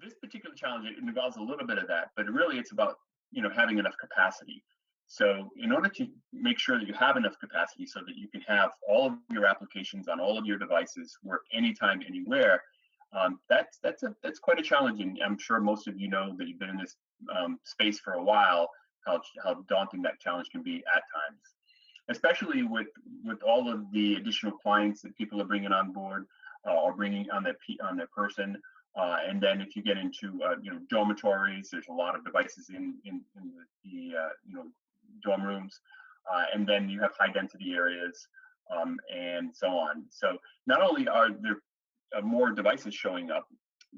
this particular challenge, it involves a little bit of that, but really it's about, having enough capacity. So in order to make sure that you have enough capacity so that you can have all of your applications on all of your devices work anytime, anywhere, that's quite a challenge. And I'm sure most of you know that you've been in this space for a while, how daunting that challenge can be at times, especially with all of the additional clients that people are bringing on board or bringing on their person. And then if you get into dormitories, there's a lot of devices in the dorm rooms, and then you have high density areas, and so on. So not only are there more devices showing up,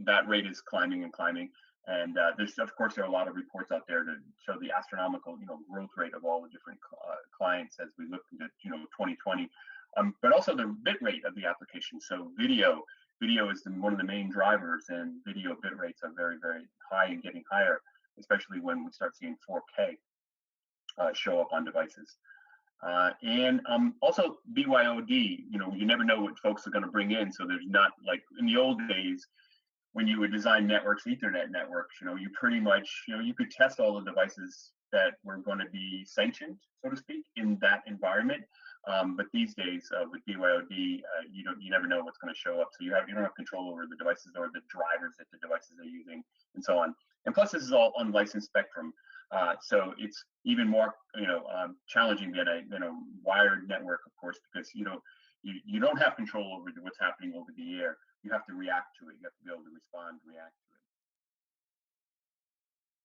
that rate is climbing and climbing. And there's, of course, there are a lot of reports out there to show the astronomical, growth rate of all the different clients as we look into, 2020. But also the bit rate of the application. So video is one of the main drivers, and video bit rates are very, very high and getting higher, especially when we start seeing 4K show up on devices. And also BYOD, you never know what folks are going to bring in. So there's not like in the old days when you would design networks, Ethernet networks, you pretty much, you could test all the devices that were going to be sanctioned, so to speak, in that environment. But these days with BYOD, you never know what's going to show up. So you don't have control over the devices or the drivers that the devices are using, and so on. And plus, this is all unlicensed spectrum, so it's even more challenging than a wired network, of course, because you don't have control over what's happening over the air. You have to react to it. You have to be able to respond, react